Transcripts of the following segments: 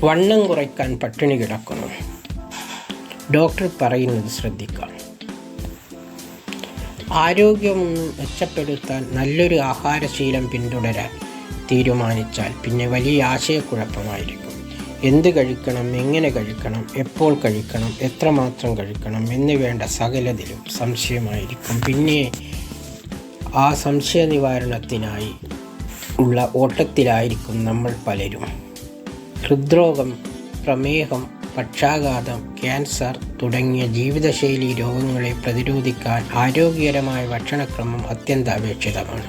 വണ്ണം കുറയ്ക്കാൻ പട്ടിണി കിടക്കുന്നു. ഡോക്ടർ പറയുന്നത് ശ്രദ്ധിക്കാം. ആരോഗ്യം മെച്ചപ്പെടുത്താൻ നല്ലൊരു ആഹാരശീലം പിന്തുടരാൻ തീരുമാനിച്ചാൽ പിന്നെ വലിയ ആശയക്കുഴപ്പമായിരിക്കും. എന്ത് കഴിക്കണം, എങ്ങനെ കഴിക്കണം, എപ്പോൾ കഴിക്കണം, എത്രമാത്രം കഴിക്കണം എന്ന് വേണ്ട സകലതിലും സംശയമായിരിക്കും. പിന്നെ ആ സംശയ നിവാരണത്തിനായി ഉള്ള ഓട്ടത്തിലായിരിക്കും നമ്മൾ പലരും. ഹൃദ്രോഗം, പ്രമേഹം, പക്ഷാഘാതം, ക്യാൻസർ തുടങ്ങിയ ജീവിതശൈലി രോഗങ്ങളെ പ്രതിരോധിക്കാൻ ആരോഗ്യകരമായ ഭക്ഷണക്രമം അത്യന്താപേക്ഷിതമാണ്.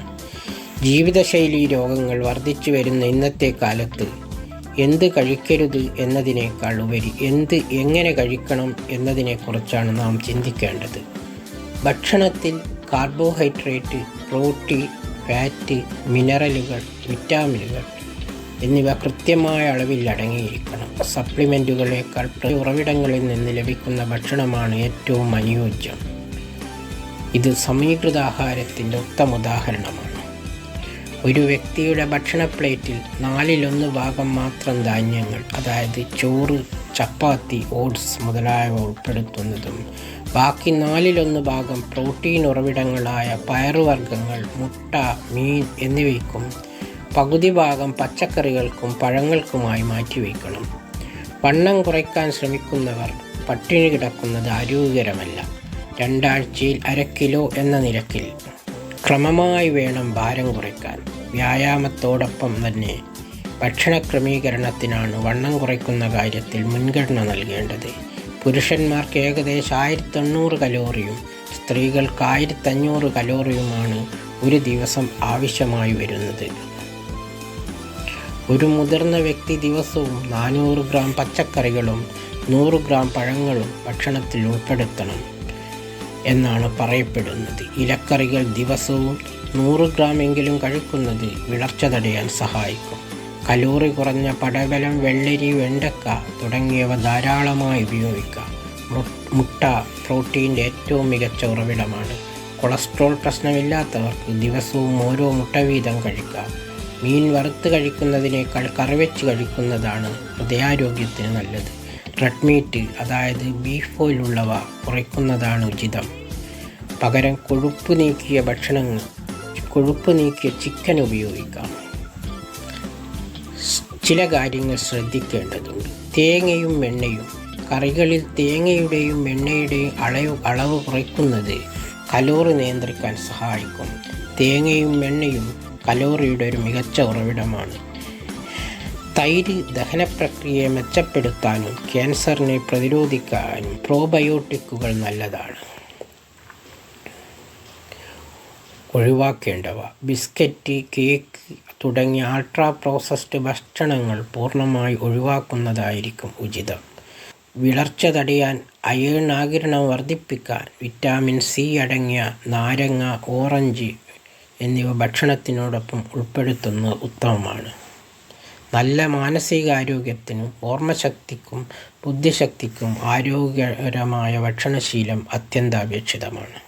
ജീവിതശൈലി രോഗങ്ങൾ വർദ്ധിച്ചു വരുന്ന ഇന്നത്തെ കാലത്ത് എന്ത് കഴിക്കരുത് എന്നതിനേക്കാൾ ഉപരി എങ്ങനെ കഴിക്കണം എന്നതിനെക്കുറിച്ചാണ് നാം ചിന്തിക്കേണ്ടത്. ഭക്ഷണത്തിൽ കാർബോഹൈഡ്രേറ്റ്, പ്രോട്ടീൻ, ഫാറ്റ്, മിനറലുകൾ, വിറ്റാമിനുകൾ എന്നിവ കൃത്യമായ അളവിൽ അടങ്ങിയിരിക്കണം. സപ്ലിമെൻറ്റുകളേക്കാൾ ഉറവിടങ്ങളിൽ നിന്ന് ലഭിക്കുന്ന ഭക്ഷണമാണ് ഏറ്റവും അനുയോജ്യം. ഇത് സമീകൃത ആഹാരത്തിൻ്റെ ഉത്തമ ഉദാഹരണമാണ്. ഒരു വ്യക്തിയുടെ ഭക്ഷണ പ്ലേറ്റിൽ 1/4 ഭാഗം മാത്രം ധാന്യങ്ങൾ, അതായത് ചോറ്, ചപ്പാത്തി, ഓട്സ് മുതലായവ ഉൾപ്പെടുത്തുന്നതും ബാക്കി 1/4 ഭാഗം പ്രോട്ടീൻ ഉറവിടങ്ങളായ പയറുവർഗ്ഗങ്ങൾ, മുട്ട, മീൻ എന്നിവയ്ക്കും പകുതി ഭാഗം പച്ചക്കറികൾക്കും പഴങ്ങൾക്കുമായി മാറ്റിവെക്കണം. വണ്ണം കുറയ്ക്കാൻ ശ്രമിക്കുന്നവർ പട്ടിണി കിടക്കുന്നത് ആരോഗ്യകരമല്ല. 2 ആഴ്ചയിൽ 1/2 കിലോ എന്ന നിരക്കിൽ ക്രമമായി വേണം ഭാരം കുറയ്ക്കാൻ. വ്യായാമത്തോടൊപ്പം തന്നെ ഭക്ഷണ ക്രമീകരണത്തിനാണ് വണ്ണം കുറയ്ക്കുന്ന കാര്യത്തിൽ മുൻഗണന നൽകേണ്ടത്. പുരുഷന്മാർക്ക് ഏകദേശം 1800 കലോറിയും സ്ത്രീകൾക്ക് 1500 കലോറിയുമാണ് ഒരു ദിവസം ആവശ്യമായി വരുന്നത്. ഒരു മുതിർന്ന വ്യക്തി ദിവസവും 400 ഗ്രാം പച്ചക്കറികളും 100 ഗ്രാം പഴങ്ങളും ഭക്ഷണത്തിൽ ഉൾപ്പെടുത്തണം എന്നാണ് പറയപ്പെടുന്നത്. ഇലക്കറികൾ ദിവസവും 100 ഗ്രാം എങ്കിലും കഴിക്കുന്നത് വിളർച്ച തടയാൻ സഹായിക്കും. കലോറി കുറഞ്ഞ പടവലം, വെള്ളരി, വെണ്ടക്ക തുടങ്ങിയവ ധാരാളമായി ഉപയോഗിക്കാം. മുട്ട പ്രോട്ടീൻ്റെ ഏറ്റവും മികച്ച ഉറവിടമാണ്. കൊളസ്ട്രോൾ പ്രശ്നമില്ലാത്തവർക്ക് ദിവസവും ഓരോ മുട്ട വീതം കഴിക്കാം. മീൻ വറുത്ത് കഴിക്കുന്നതിനേക്കാൾ കറിവെച്ച് കഴിക്കുന്നതാണ് ഹൃദയാരോഗ്യത്തിന് നല്ലത്. റെഡ് മീറ്റ്, അതായത് ബീഫ് പോലുള്ളവ കുറയ്ക്കുന്നതാണ് ഉചിതം. പകരം കൊഴുപ്പ് നീക്കിയ ചിക്കൻ ഉപയോഗിക്കാം. ചില കാര്യങ്ങൾ ശ്രദ്ധിക്കേണ്ടതുണ്ട്. തേങ്ങയും എണ്ണയും. കറികളിൽ തേങ്ങയുടെയും എണ്ണയുടെയും അളവ് കുറയ്ക്കുന്നത് കലോറി നിയന്ത്രിക്കാൻ സഹായിക്കും. തേങ്ങയും എണ്ണയും കലോറിയുടെ ഒരു മികച്ച ഉറവിടമാണ്. തൈര് ദഹനപ്രക്രിയയെ മെച്ചപ്പെടുത്താനും ക്യാൻസറിനെ പ്രതിരോധിക്കാനും പ്രോബയോട്ടിക്കുകൾ നല്ലതാണ്. ഒഴിവാക്കേണ്ടവ: ബിസ്ക്കറ്റ്, കേക്ക് തുടങ്ങിയ അൾട്രാ പ്രോസസ്ഡ് ഭക്ഷണങ്ങൾ പൂർണ്ണമായി ഒഴിവാക്കുന്നതായിരിക്കും ഉചിതം. വിളർച്ച തടയാൻ, അയേൺ ആഗിരണം വർദ്ധിപ്പിക്കാൻ വിറ്റാമിൻ സി അടങ്ങിയ നാരങ്ങ, ഓറഞ്ച് എന്നിവ ഭക്ഷണത്തിനോടൊപ്പം ഉൾപ്പെടുത്തുന്നത് ഉത്തമമാണ്. നല്ല മാനസികാരോഗ്യത്തിനും ഓർമ്മശക്തിക്കും ബുദ്ധിശക്തിക്കും ആരോഗ്യകരമായ ഭക്ഷണശീലം അത്യന്താപേക്ഷിതമാണ്.